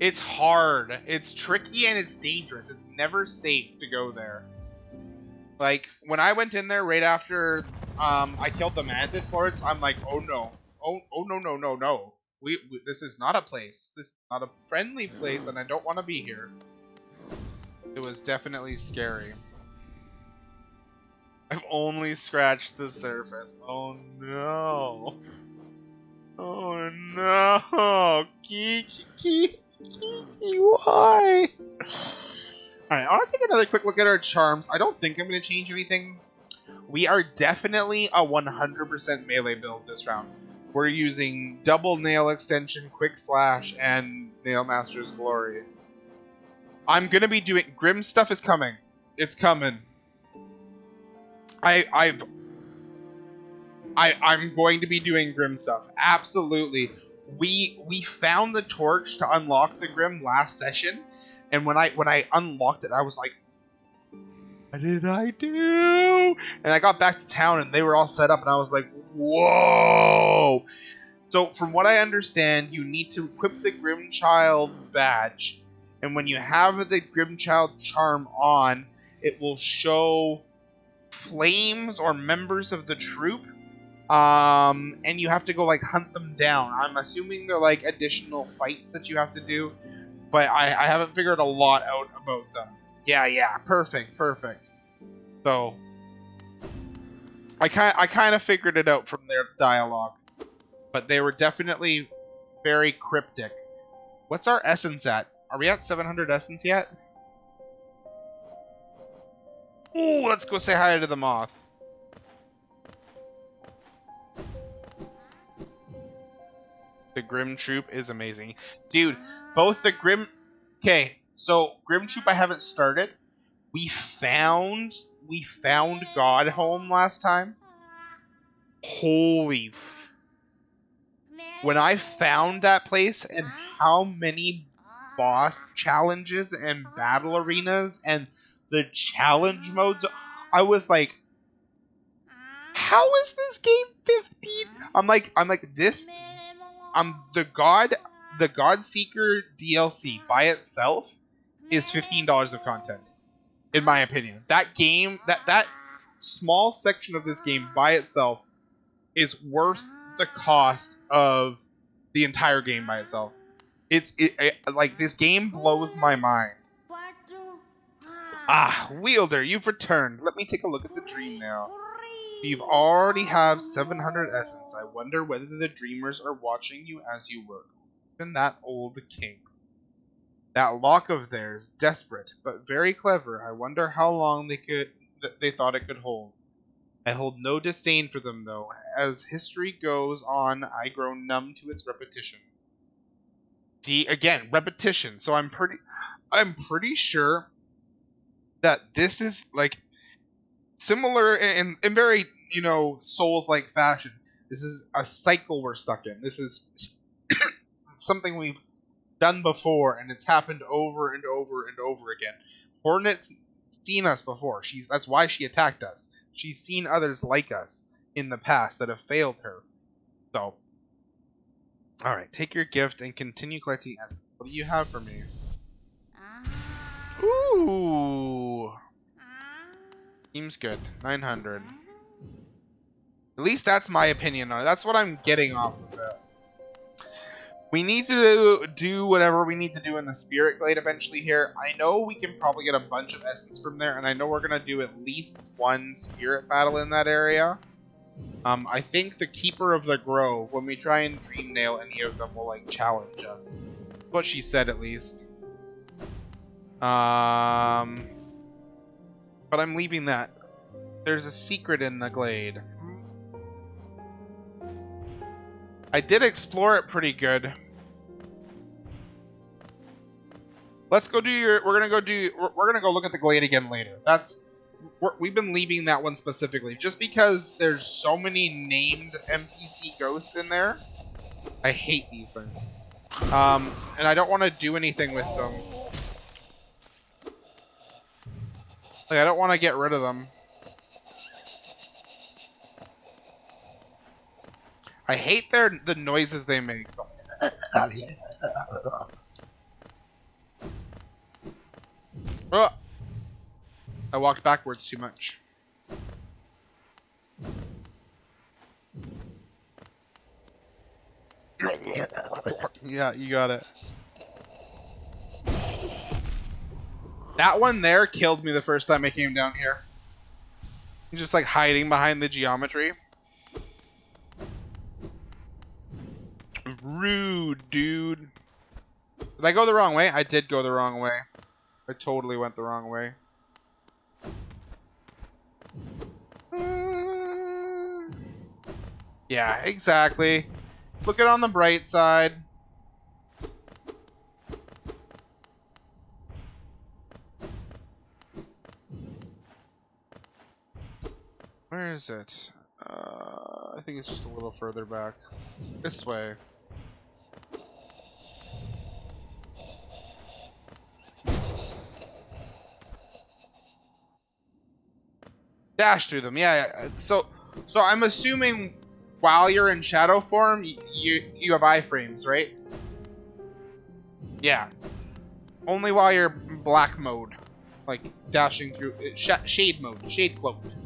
It's hard. It's tricky and it's dangerous. It's never safe to go there. Like, when I went in there right after I killed the Mantis Lords, I'm like, oh no. Oh no, no, no, no. This is not a place. This is not a friendly place, and I don't want to be here. It was definitely scary. I've only scratched the surface. Oh no. Oh no. Kiki, why? Alright, I want to take another quick look at our charms. I don't think I'm going to change anything. We are definitely a 100% melee build this round. We're using double nail extension, quick slash, and Nail Master's Glory. I'm going to be doing... Grim stuff is coming. It's coming. I'm going to be doing Grim stuff. Absolutely. We found the torch to unlock the Grim last session, and when I unlocked it, I was like, what did I do? And I got back to town and they were all set up, and I was like, whoa. So from what I understand, you need to equip the Grimchild's badge, and when you have the Grimchild charm on, it will show flames or members of the troop, and you have to go like hunt them down. I'm assuming they're like additional fights that you have to do, but I haven't figured a lot out about them. Yeah, perfect. So I kind of figured it out from their dialogue, but they were definitely very cryptic. What's our essence at? Are we at 700 essence yet? Ooh, let's go say hi to the moth. The Grim Troop is amazing. Dude, both the Grim... Okay, so Grim Troop I haven't started. We found Godhome last time. Holy... When I found that place and how many boss challenges and battle arenas and the challenge modes, I was like, how is this game 15? I'm like this. The Godseeker DLC by itself is $15 of content, in my opinion. That game, that small section of this game by itself is worth the cost of the entire game by itself. Like, this game blows my mind. Ah, Wielder, you've returned. Let me take a look at the dream now. You already have 700 essence. I wonder whether the dreamers are watching you as you work. Even that old king. That lock of theirs, desperate, but very clever. I wonder how long they thought it could hold. I hold no disdain for them, though. As history goes on, I grow numb to its repetition. See, again, repetition. So I'm pretty sure that this is like similar in very, Souls-like fashion. This is a cycle we're stuck in. This is something we've done before, and it's happened over and over and over again. Hornet's seen us before. That's why she attacked us. She's seen others like us in the past that have failed her. So, alright, take your gift and continue collecting essence. What do you have for me? Ooh! Seems good. 900. At least that's my opinion on it. That's what I'm getting off of it. We need to do whatever we need to do in the Spirit Glade eventually here. I know we can probably get a bunch of essence from there, and I know we're going to do at least one spirit battle in that area. I think the Keeper of the Grove, when we try and dream nail any of them, will like challenge us. That's what she said, at least. But I'm leaving that. There's a secret in the glade. I did explore it pretty good. Let's go do we're gonna go look at the glade again later. We've been leaving that one specifically just because there's so many named NPC ghosts in there. I hate these things. And I don't want to do anything with them. Like, I don't want to get rid of them. I hate the noises they make. I walked backwards too much. Yeah, you got it. That one there killed me the first time I came down here. He's just like hiding behind the geometry. Rude, dude. Did I go the wrong way? I did go the wrong way. I totally went the wrong way. Yeah, exactly. Look it on the bright side. Where is it? I think it's just a little further back. This way. Dash through them. Yeah. So I'm assuming while you're in shadow form, you have iframes, right? Yeah. Only while you're black mode, like dashing through shade mode, shade cloaked.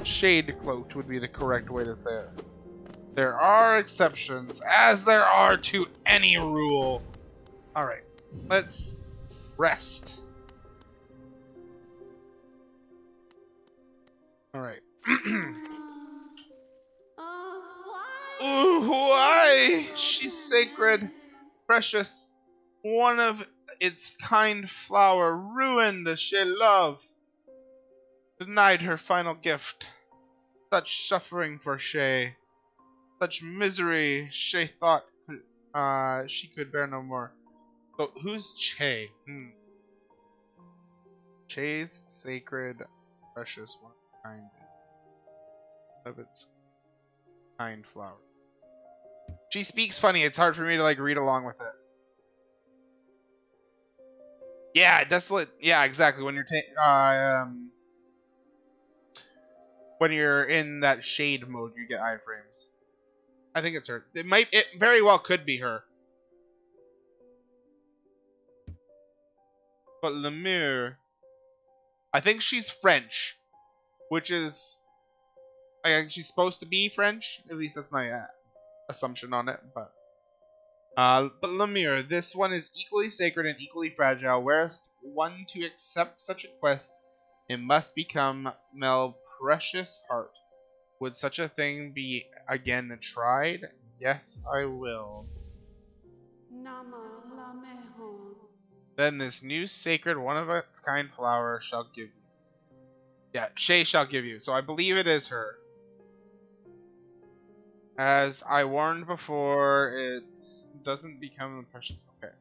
Shade cloaked would be the correct way to say it. There are exceptions, as there are to any rule. All right, let's rest. All right. Ooh, why? She's sacred, precious, one of its kind flower, ruined she love, denied her final gift. Such suffering for Shay, such misery Shay thought she could bear no more. So who's Che? Che's sacred, precious one kind of its kind flower. She speaks funny. It's hard for me to like read along with it. Yeah, desolate. Yeah, exactly. When you're in that shade mode, you get iframes. I think it's her. It very well could be her. But Lemire, I think she's French, which is, I think she's supposed to be French. At least that's my assumption on it. But Lemire, this one is equally sacred and equally fragile. Whereas one to accept such a quest, it must become Mel precious heart. Would such a thing be again tried? Yes, I will. Then this new sacred one of its kind flower shall give you. Yeah, Shay shall give you. So I believe it is her. As I warned before, it doesn't become the precious. Okay.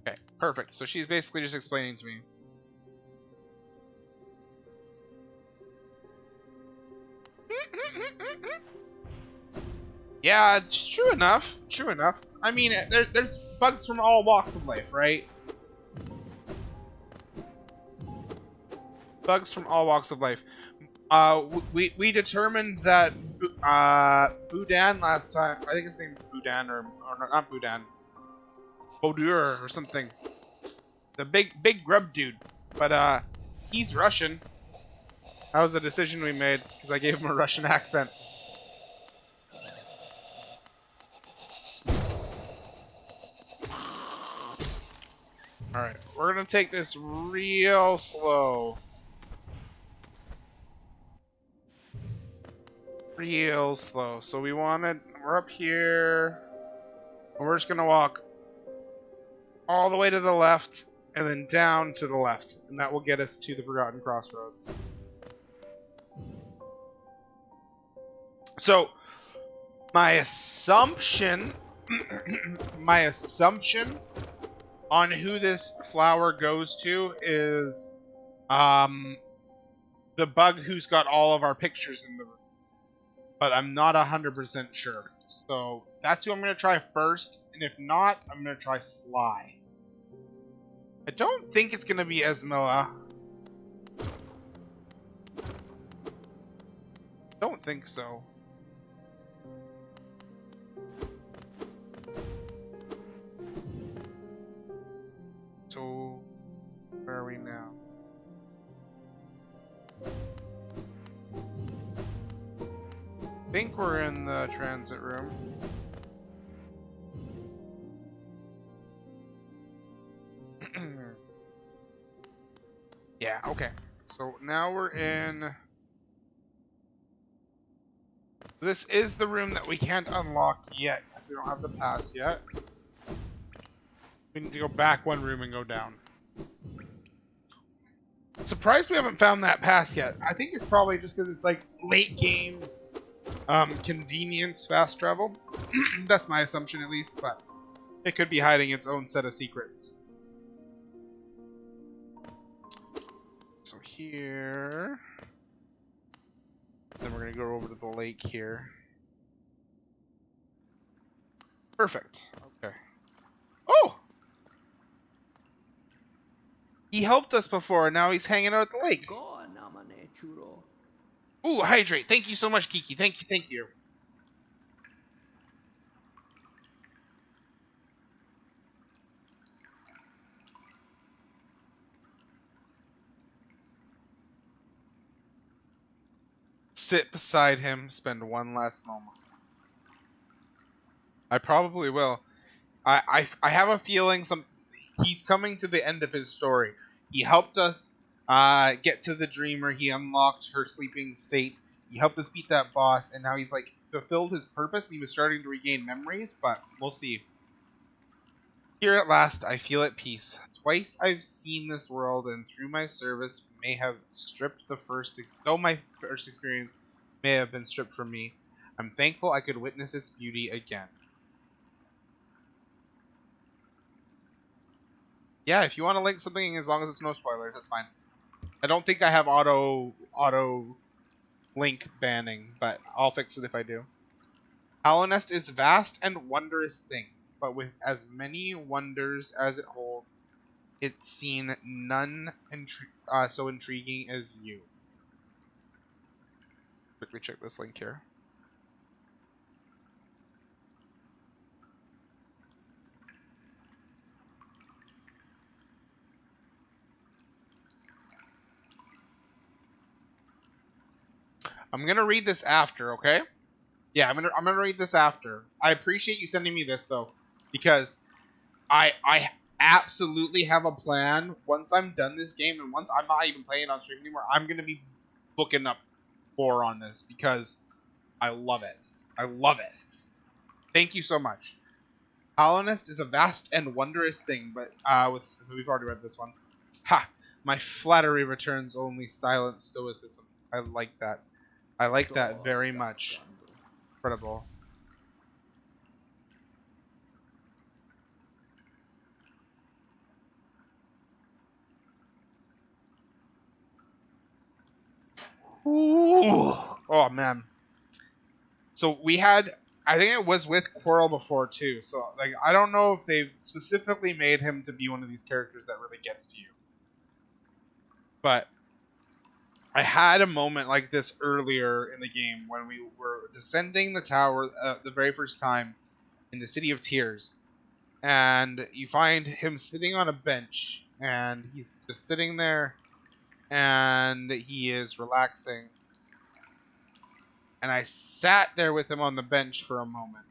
Okay, perfect. So she's basically just explaining to me. Yeah, it's true enough. True enough. I mean, there's bugs from all walks of life, right? Bugs from all walks of life. We determined that Boudin last time. I think his name's Boudin or not Boudin. Baudur or something. The big grub dude. But he's Russian. That was a decision we made because I gave him a Russian accent. Alright, we're gonna take this real slow. Real slow. So we're up here, and we're just gonna walk all the way to the left, and then down to the left, and that will get us to the Forgotten Crossroads. So, my assumption on who this flower goes to is the bug who's got all of our pictures in the room. But I'm not 100% sure. So that's who I'm going to try first. And if not, I'm going to try Sly. I don't think it's going to be Esmilla. Don't think so. think we're in the transit room. Yeah, okay. So now we're in... This is the room that we can't unlock yet, because we don't have the pass yet. We need to go back one room and go down. Surprised we haven't found that pass yet. I think it's probably just because it's like late game convenience fast travel. That's my assumption at least, but it could be hiding its own set of secrets. So here... Then we're going to go over to the lake here. Perfect. Okay. Oh! He helped us before, and now he's hanging out at the lake. Ooh, hydrate. Thank you so much, Kiki. Thank you, thank you. Sit beside him, spend one last moment. I probably will. I have a feeling he's coming to the end of his story. He helped us get to the dreamer. He unlocked her sleeping state. He helped us beat that boss, and now he's like fulfilled his purpose. And he was starting to regain memories, but we'll see. Here at last, I feel at peace. Twice I've seen this world, and through my service may have stripped though my first experience may have been stripped from me. I'm thankful I could witness its beauty again. Yeah, if you want to link something, as long as it's no spoilers, that's fine. I don't think I have auto link banning, but I'll fix it if I do. Hallownest is vast and wondrous thing, but with as many wonders as it holds, it's seen none so intriguing as you. Quickly check this link here. I'm gonna read this after, okay? Yeah, I'm gonna read this after. I appreciate you sending me this though, because I absolutely have a plan. Once I'm done this game, and once I'm not even playing on stream anymore, I'm gonna be booking up 4 on this because I love it. I love it. Thank you so much. Hallownest is a vast and wondrous thing, but we've already read this one. Ha! My flattery returns only silent stoicism. I like that. I like that very much. Incredible. Ooh. Oh man. So we had, I think it was with Quirrell before too. So like, I don't know if they've specifically made him to be one of these characters that really gets to you. But I had a moment like this earlier in the game when we were descending the tower the very first time in the City of Tears. And you find him sitting on a bench, and he's just sitting there, and he is relaxing. And I sat there with him on the bench for a moment.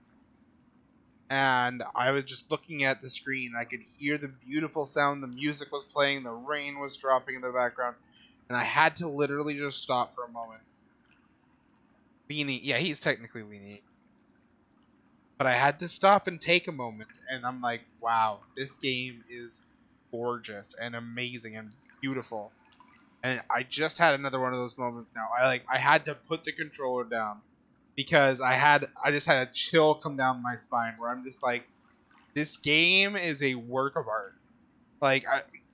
And I was just looking at the screen. I could hear the beautiful sound. The music was playing. The rain was dropping in the background. And I had to literally just stop for a moment. Weenie. Yeah, he's technically Weenie. But I had to stop and take a moment. And I'm like, wow, this game is gorgeous and amazing and beautiful. And I just had another one of those moments now. I had to put the controller down because I just had a chill come down my spine where I'm just like, this game is a work of art. Like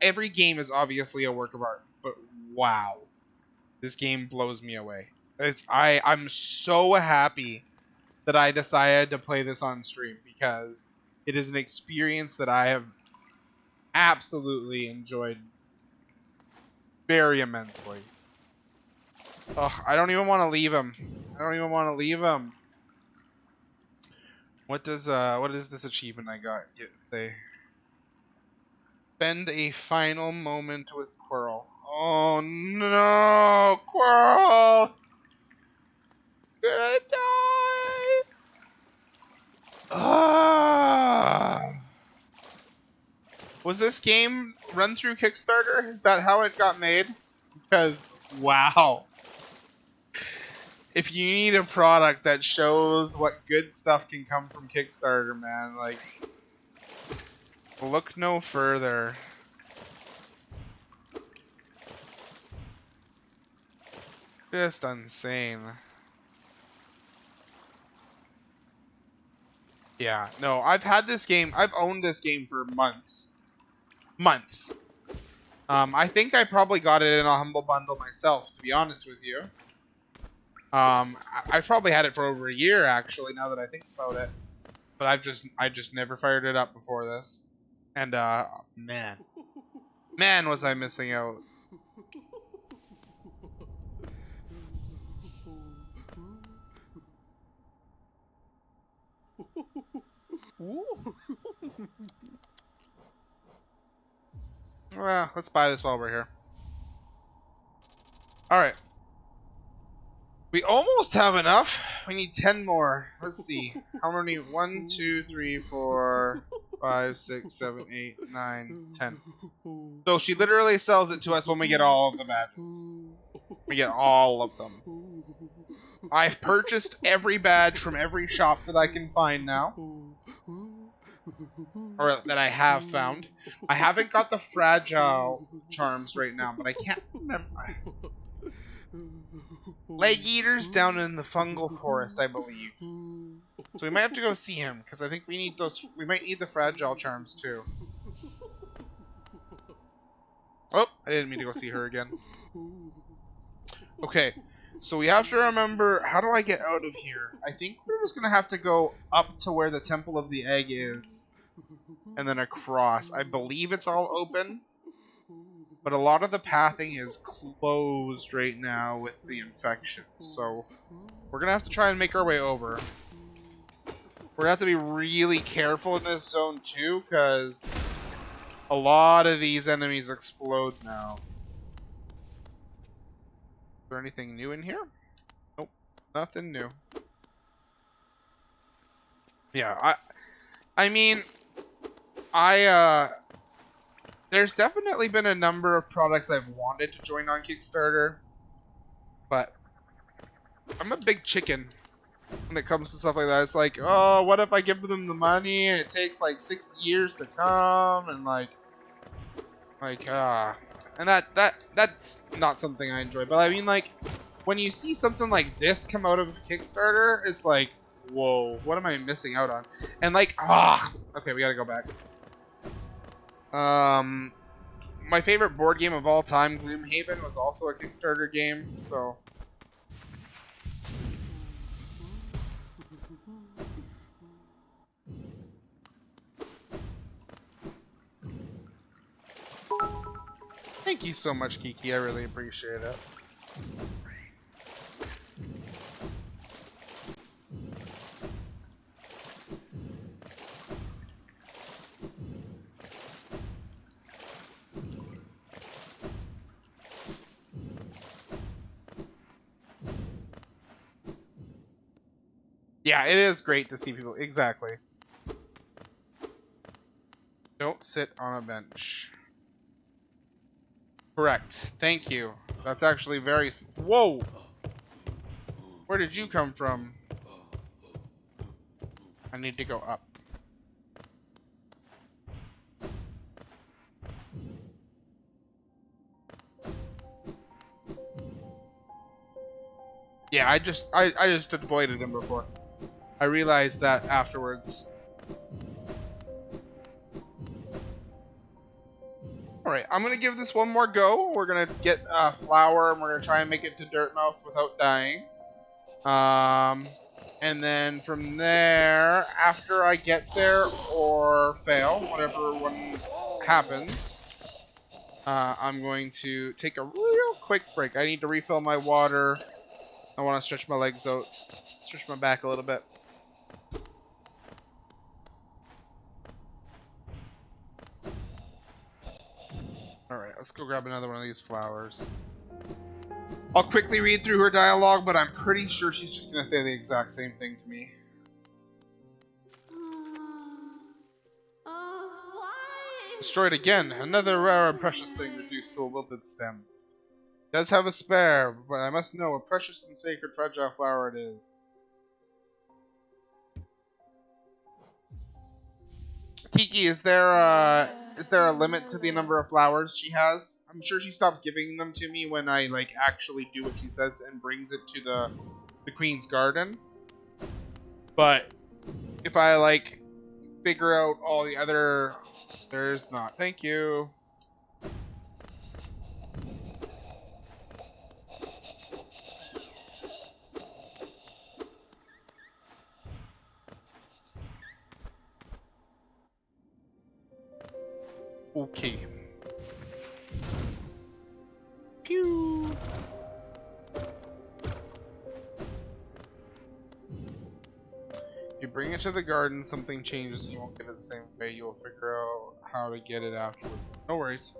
every game is obviously a work of art, but wow, this game blows me away. I'm so happy that I decided to play this on stream because it is an experience that I have absolutely enjoyed very immensely. Ugh, I don't even want to leave him. I don't even want to leave him. What is this achievement I got say? Spend a final moment with Quirrell. Oh no, Quirrell! Gonna die! this game run through Kickstarter? Is that how it got made? Because, wow. If you need a product that shows what good stuff can come from Kickstarter, man, like, look no further. Just insane. Yeah, no, I've had this game, I've owned this game for months. Months. I think I probably got it in a Humble Bundle myself, to be honest with you. I've probably had it for over a year, actually, now that I think about it. But I just never fired it up before this. And, man. Man, was I missing out. Well, let's buy this while we're here. Alright. We almost have enough. We need 10 more. Let's see. How many? 1, 2, 3, 4, 5, 6, 7, 8, 9, 10. So she literally sells it to us when we get all of the badges. We get all of them. I've purchased every badge from every shop that I can find now. Or that I have found. I haven't got the fragile charms right now, but I can't remember. Leg Eater's down in the fungal forest, I believe. So we might have to go see him, because I think we need those. We might need the fragile charms too. Oh, I didn't mean to go see her again. Okay, so we have to remember, how do I get out of here? I think we're just gonna have to go up to where the Temple of the Egg is, and then across. I believe it's all open. But a lot of the pathing is closed right now with the infection. So we're going to have to try and make our way over. We're going to have to be really careful in this zone too, because a lot of these enemies explode now. Is there anything new in here? Nope, nothing new. Yeah, I mean, there's definitely been a number of products I've wanted to join on Kickstarter, but I'm a big chicken when it comes to stuff like that. It's like, oh, what if I give them the money and it takes like 6 years to come, and and that's not something I enjoy. But I mean, like, when you see something like this come out of Kickstarter, it's like, whoa, what am I missing out on? And like, okay, we gotta go back. My favorite board game of all time, Gloomhaven, was also a Kickstarter game, so. Thank you so much, Kiki. I really appreciate it. Yeah, it is great to see people. Exactly. Don't sit on a bench. Correct. Thank you. That's actually very... Whoa! Where did you come from? I need to go up. Yeah, I just avoided him before. I realized that afterwards. Alright, I'm gonna give this one more go. We're gonna get a flower and we're gonna try and make it to Dirtmouth without dying. And then from there, after I get there or fail, whatever one happens, I'm going to take a real quick break. I need to refill my water. I want to stretch my legs out, stretch my back a little bit. Alright, let's go grab another one of these flowers. I'll quickly read through her dialogue, but I'm pretty sure she's just going to say the exact same thing to me. Why Destroyed again. Another rare and precious thing reduced to a wilted stem. Does have a spare, but I must know a precious and sacred fragile flower it is. Kiki, is there a limit to the number of flowers she has? I'm sure she stops giving them to me when I like actually do what she says and brings it to the Queen's garden. But if I like figure out all the other, there's not. Thank you. Okay. Pew. You bring it to the garden, something changes, you won't get it the same way, you'll figure out how to get it afterwards. No worries.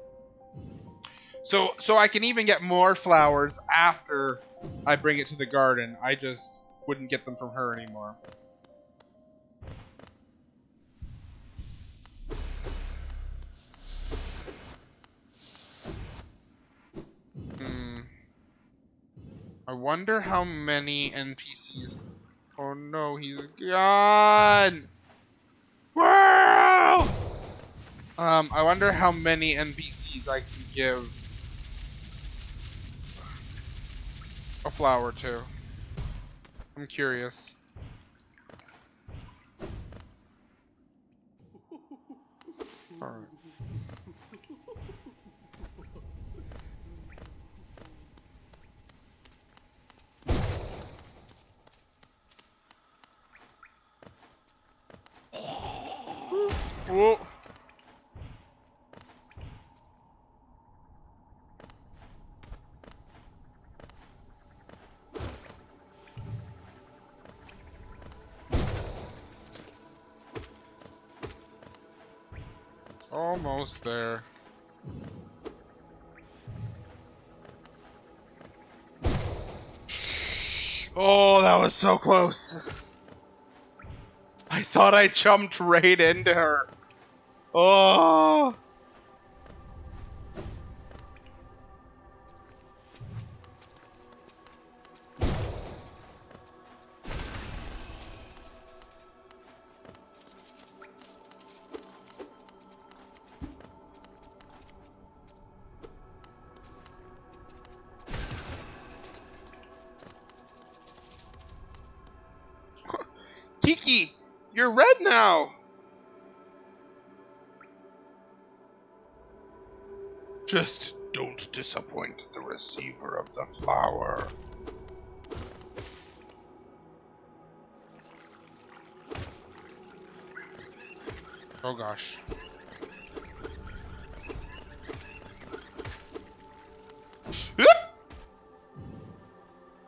So I can even get more flowers after I bring it to the garden. I just wouldn't get them from her anymore. I wonder how many NPCs... Oh no, he's gone! Wow! I wonder how many NPCs I can give a flower to. I'm curious. Alright. Whoa. Almost there. Oh, that was so close. I thought I jumped right into her. Oh. Kiki, you're red now. Just don't disappoint the receiver of the flower. Oh gosh.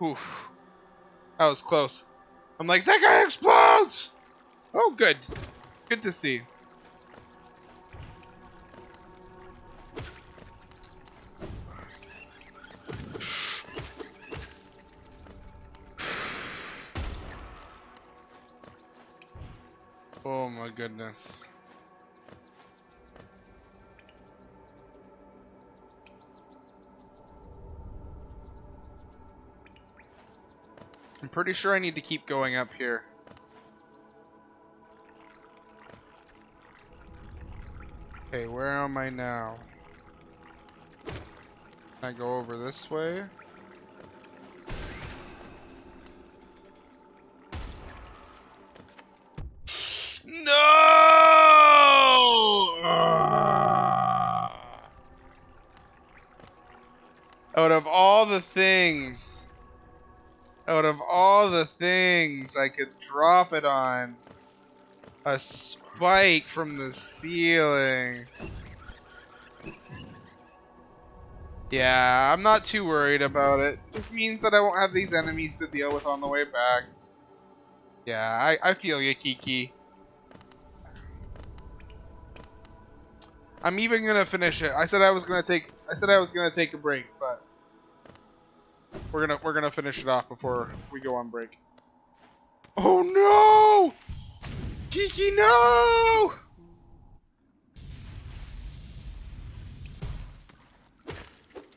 Oof. That was close. I'm like, that guy explodes! Oh, good. Good to see. Oh my goodness. I'm pretty sure I need to keep going up here. Okay, where am I now? Can I go over this way? No! Out of all the things I could drop it on, a spike from the ceiling. Yeah, I'm not too worried about it. Just means that I won't have these enemies to deal with on the way back. Yeah, I feel you, Kiki. I'm even gonna finish it. I said I was gonna take a break, but we're gonna finish it off before we go on break. Oh no! Kiki, no!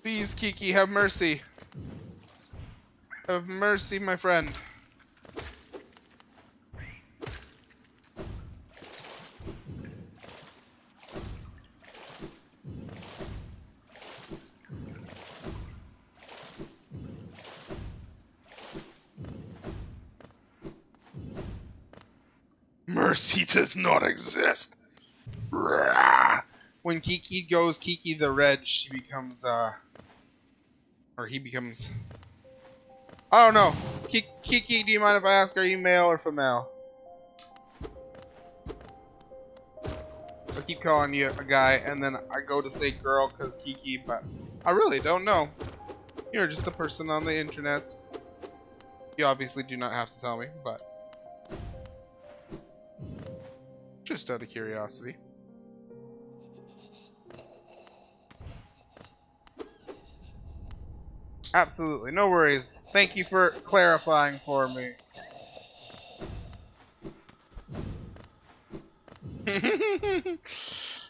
Please, Kiki, have mercy. Have mercy, my friend. Mercy does not exist. When Kiki goes Kiki the Red, she becomes, or he becomes... I don't know. Kiki, do you mind if I ask, are you male or female? I keep calling you a guy, and then I go to say girl because Kiki, but I really don't know. You're just a person on the internets. You obviously do not have to tell me, but just out of curiosity. Absolutely, no worries. Thank you for clarifying for me.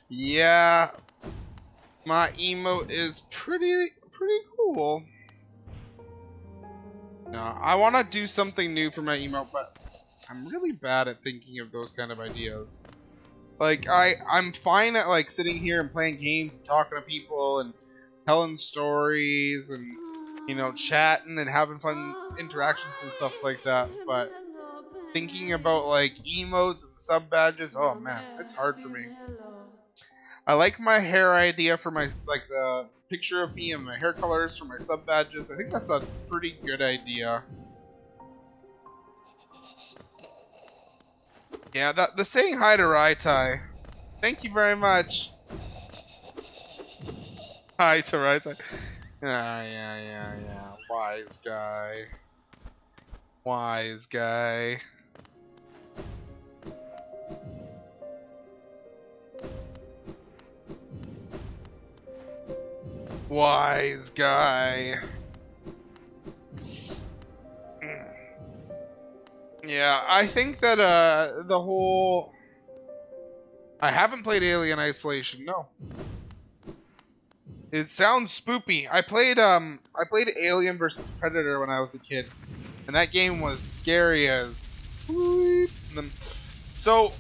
Yeah, my emote is pretty cool. No, I want to do something new for my emote, but I'm really bad at thinking of those kind of ideas. Like I'm fine at like sitting here and playing games and talking to people and telling stories and chatting and having fun interactions and stuff like that, but thinking about like emotes and sub badges, oh man, it's hard for me. I like my hair idea for my like the picture of me and my hair colors for my sub badges. I think that's a pretty good idea. Yeah, the saying hi to RyTie. Thank you very much. Hi to RyTie. Yeah. Wise guy. Wise guy. Wise guy. Yeah, I think that the whole I haven't played Alien Isolation, no. It sounds spoopy. I played Alien versus Predator when I was a kid, and that game was scary as so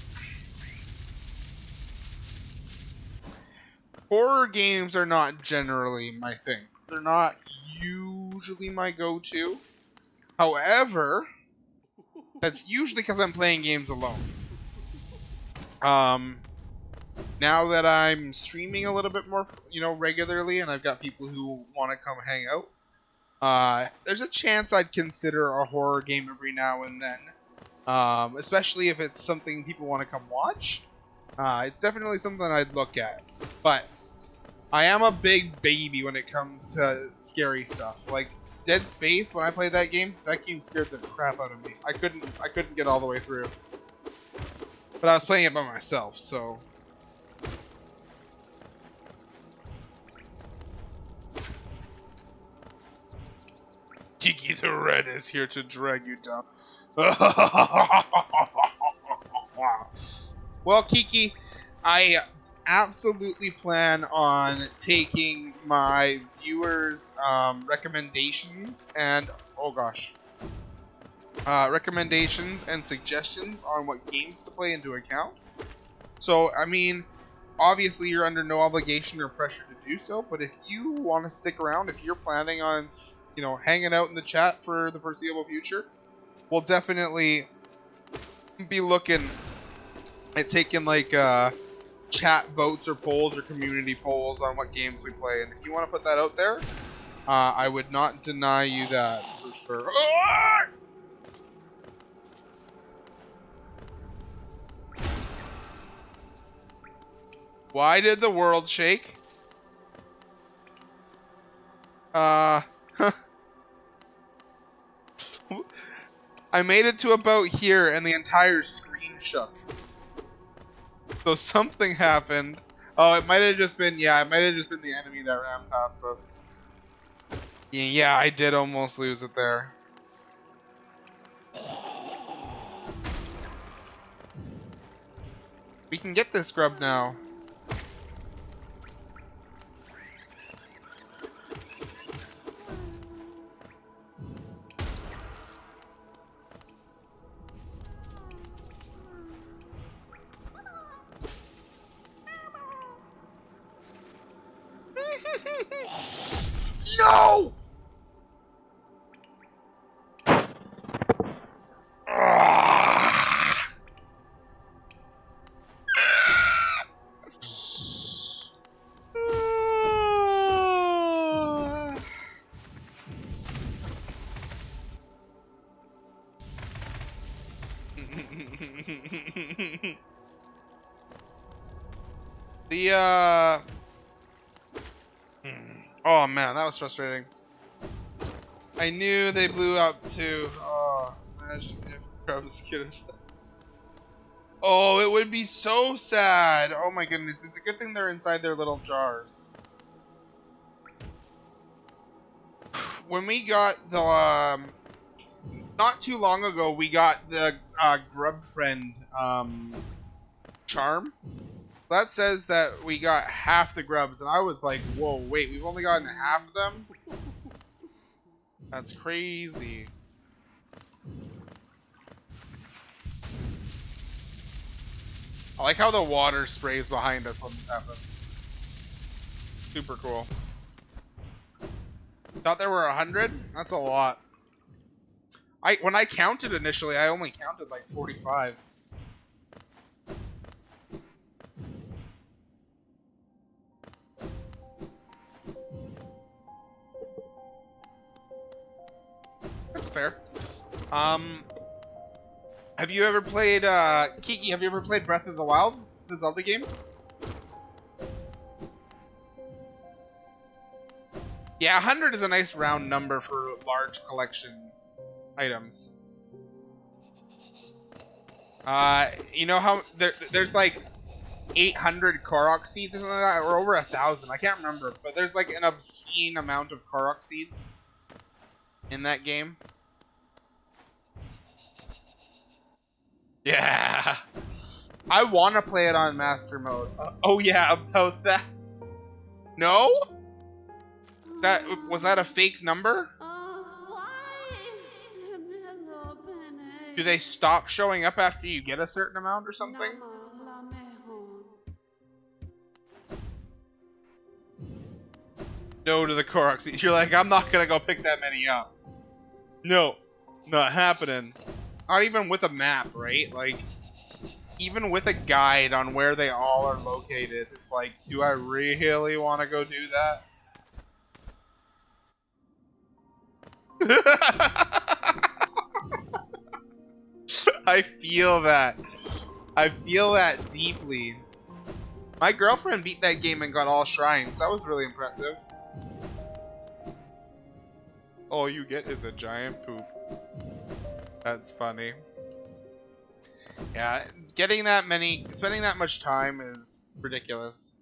horror games are not generally my thing. They're not usually my go-to. However, that's usually because I'm playing games alone. Now that I'm streaming a little bit more, regularly, and I've got people who want to come hang out, there's a chance I'd consider a horror game every now and then. Especially if it's something people want to come watch. It's definitely something I'd look at. But I am a big baby when it comes to scary stuff. Like Dead Space, when I played that game scared the crap out of me. I couldn't get all the way through. But I was playing it by myself, so. Kiki the Red is here to drag you down. Well, Kiki, I absolutely plan on taking my viewers' recommendations and recommendations and suggestions on what games to play into account. So, I mean, obviously you're under no obligation or pressure to do so, but if you want to stick around, if you're planning on, hanging out in the chat for the foreseeable future, we'll definitely be looking at taking like chat votes or polls or community polls on what games we play. And if you want to put that out there, I would not deny you that for sure. Why did the world shake? I made it to about here and the entire screen shook. So something happened. Oh, it might have just been, the enemy that ran past us. Yeah, I did almost lose it there. We can get this grub now. No! Ah. The oh man, that was frustrating. I knew they blew up too. Oh, imagine if Grubs could have. Oh, it would be so sad. Oh my goodness, it's a good thing they're inside their little jars. When we got the not too long ago, we got the grub friend charm. That says that we got half the grubs, and I was like, whoa, wait, we've only gotten half of them? That's crazy. I like how the water sprays behind us when this happens. Super cool. Thought there were 100? That's a lot. When I counted initially, I only counted like 45. That's fair. Have you ever played Kiki? Have you ever played Breath of the Wild, the Zelda game? Yeah, 100 is a nice round number for large collection items. You know how there's like 800 Korok seeds or something like that, or over 1,000. I can't remember, but there's like an obscene amount of Korok seeds in that game. Yeah, I want to play it on Master Mode. Oh yeah, about that. No, was that a fake number? Do they stop showing up after you get a certain amount or something? No to the Korok seeds. You're like, I'm not gonna go pick that many up. No, not happening. Not even with a map, right? Like, even with a guide on where they all are located, it's like, do I really want to go do that? I feel that. I feel that deeply. My girlfriend beat that game and got all shrines. That was really impressive. All you get is a giant poop. That's funny. Yeah, getting that many, spending that much time is ridiculous.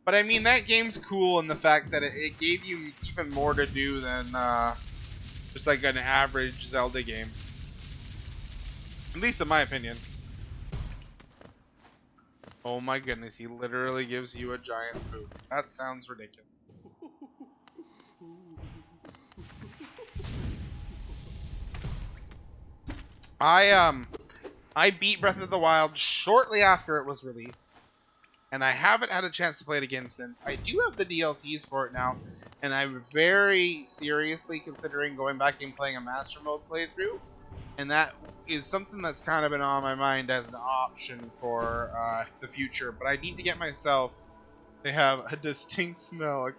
But I mean, that game's cool in the fact that it gave you even more to do than just like an average Zelda game. At least in my opinion. Oh my goodness, he literally gives you a giant poop. That sounds ridiculous. I beat Breath of the Wild shortly after it was released, and I haven't had a chance to play it again since. I do have the DLCs for it now, and I'm very seriously considering going back and playing a Master Mode playthrough, and that is something that's kind of been on my mind as an option for the future, but I need to get myself. They have a distinct smell.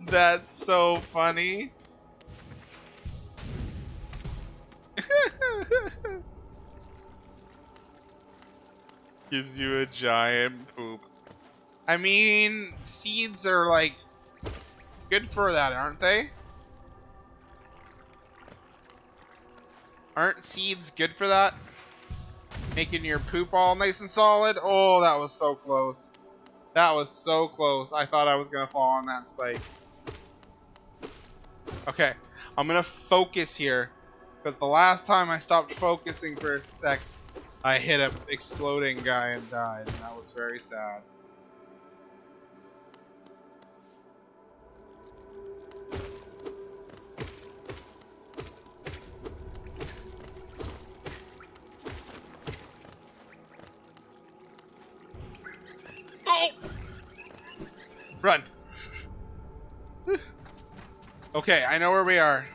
That's so funny. Gives you a giant poop. I mean, seeds are like good for that, aren't they? Aren't seeds good for that? Making your poop all nice and solid? Oh, that was so close. That was so close. I thought I was gonna fall on that spike. Okay, I'm gonna focus here, because the last time I stopped focusing for a sec, I hit an exploding guy and died, and that was very sad. Oh! Run. Okay, I know where we are.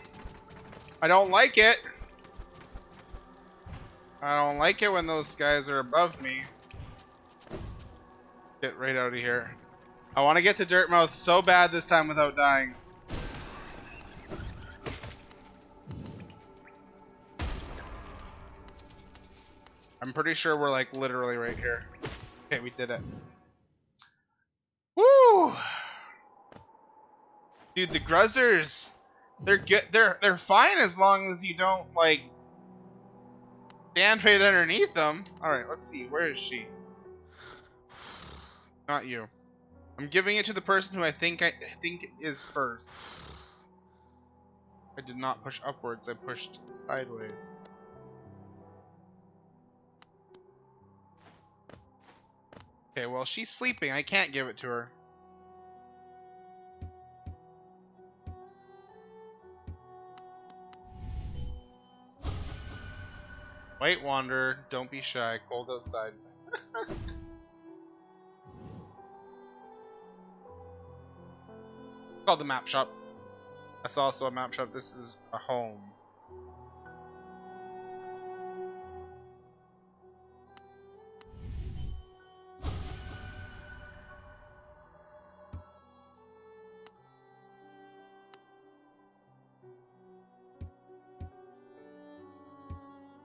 I don't like it. I don't like it when those guys are above me. Get right out of here. I want to get to Dirtmouth so bad this time without dying. I'm pretty sure we're like literally right here. Okay, we did it. Woo! Dude, the Gruzzers, they're good. They're fine as long as you don't like stand right underneath them. All right, let's see. Where is she? Not you. I'm giving it to the person who I think is first. I did not push upwards. I pushed sideways. Okay, well, she's sleeping. I can't give it to her. White Wanderer, don't be shy. Cold outside. It's called the map shop. That's also a map shop. This is a home.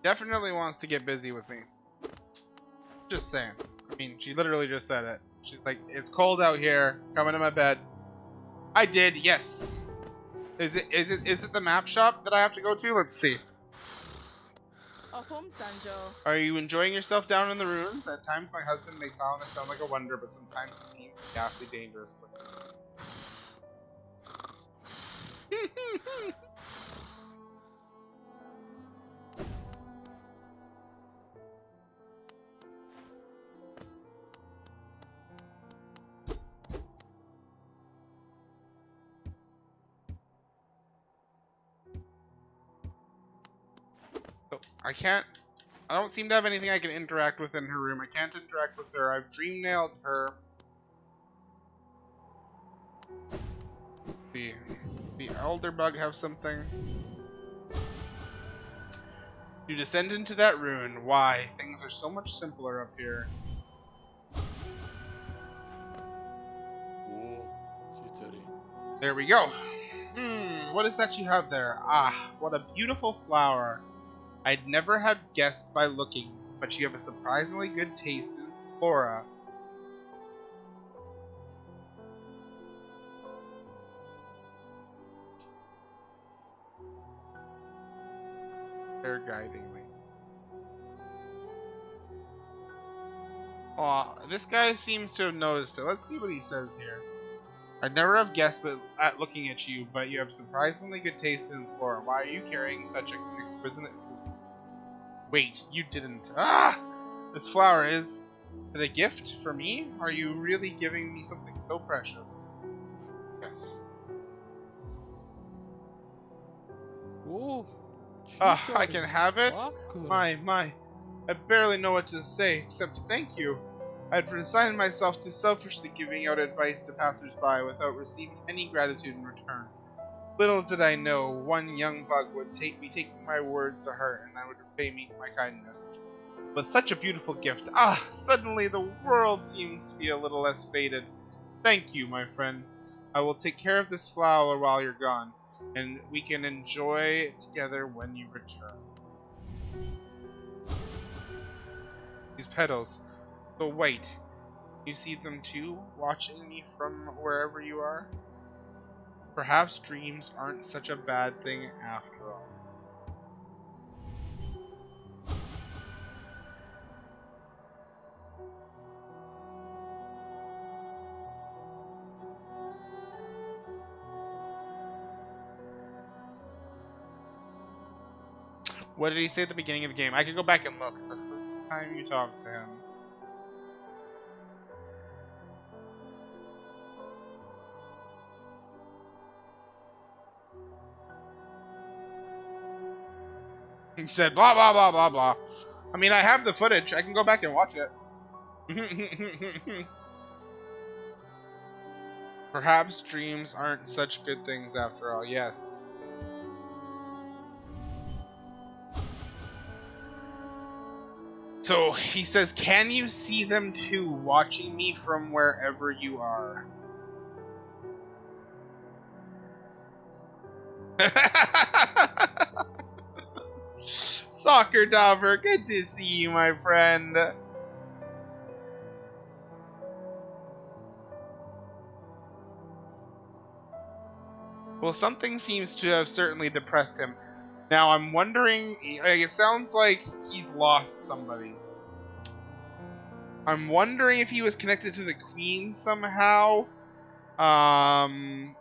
Definitely wants to get busy with me. Just saying. I mean, she literally just said it. She's like, it's cold out here. Come into my bed. I did, yes. Is it the map shop that I have to go to? Let's see. Are you enjoying yourself down in the ruins? At times my husband makes Holland sound like a wonder, but sometimes it seems ghastly dangerous. I don't seem to have anything I can interact with in her room. I can't interact with her. I've dream nailed her. The elder bug have something. You descend into that ruin. Why? Things are so much simpler up here. There we go. What is that you have there? Ah, what a beautiful flower. I'd never have guessed by looking, but you have a surprisingly good taste in flora. They're guiding me. Aw, this guy seems to have noticed it. Let's see what he says here. I'd never have guessed at looking at you, but you have surprisingly good taste in flora. Why are you carrying such an exquisite... Wait, you didn't. Ah! This flower is it a gift for me? Are you really giving me something so precious? Yes. I can have it? My. I barely know what to say except thank you. I had resigned myself to selfishly giving out advice to passers-by without receiving any gratitude in return. Little did I know, one young bug would be taking my words to heart and I would repay me my kindness. With such a beautiful gift, suddenly the world seems to be a little less faded. Thank you, my friend. I will take care of this flower while you're gone, and we can enjoy it together when you return. These petals, so white. You see them too, watching me from wherever you are? Perhaps dreams aren't such a bad thing after all. What did he say at the beginning of the game? I could go back and look. The first time you talked to him. He said blah blah blah blah blah. I mean, I have the footage. I can go back and watch it. Perhaps dreams aren't such good things after all. Yes. So he says, can you see them too, watching me from wherever you are? Soccer Dauber, good to see you, my friend. Well, something seems to have certainly depressed him. Now, I'm wondering, it sounds like he's lost somebody. I'm wondering if he was connected to the Queen somehow. But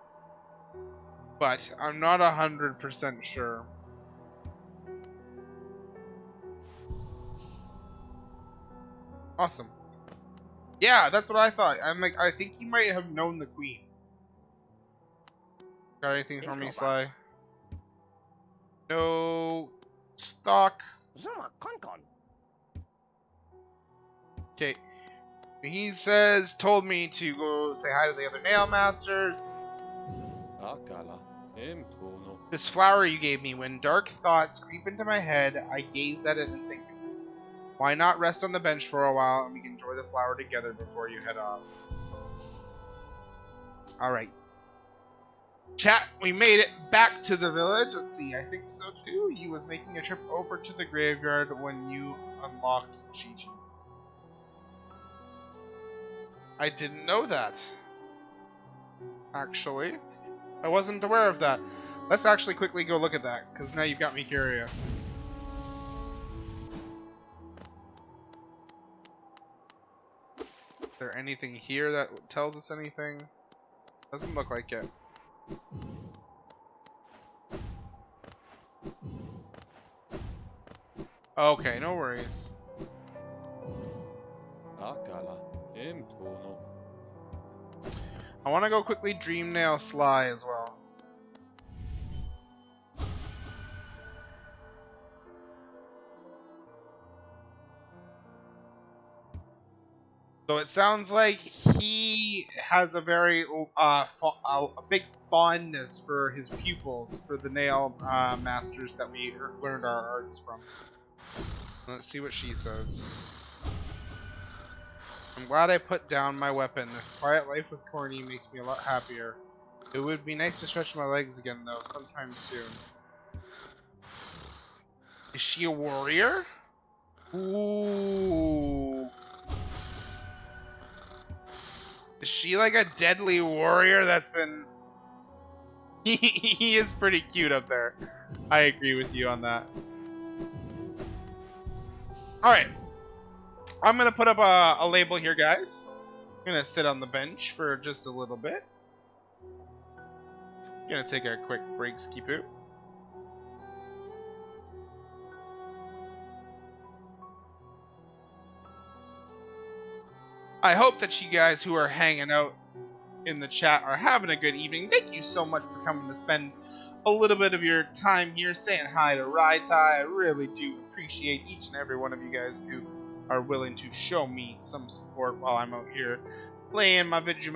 I'm not 100% sure. Awesome. Yeah, that's what I thought. I'm like, I think he might have known the Queen. Got anything for me, Sly? No stock. Okay. He says, told me to go say hi to the other nail masters. This flower you gave me, when dark thoughts creep into my head, I gaze at it and think, why not rest on the bench for a while and we can enjoy the flower together before you head off? Alright. Chat, we made it back to the village. Let's see, I think so too. He was making a trip over to the graveyard when you unlocked Gigi. I didn't know that. Actually, I wasn't aware of that. Let's actually quickly go look at that, because now you've got me curious. Is there anything here that tells us anything? Doesn't look like it. Okay, no worries. I want to go quickly dream nail Sly as well. So it sounds like he has a very a big fondness for his pupils, for the nail masters that we learned our arts from. Let's see what she says. I'm glad I put down my weapon. This quiet life with Corny makes me a lot happier. It would be nice to stretch my legs again, though, sometime soon. Is she a warrior? Ooh. Is she like a deadly warrior that's been... He is pretty cute up there. I agree with you on that. Alright. I'm going to put up a label here, guys. I'm going to sit on the bench for just a little bit. Going to take a quick break, Skipoo. I hope that you guys who are hanging out in the chat are having a good evening. Thank you so much for coming to spend a little bit of your time here saying hi to RyTie. I really do appreciate each and every one of you guys who are willing to show me some support while I'm out here playing my video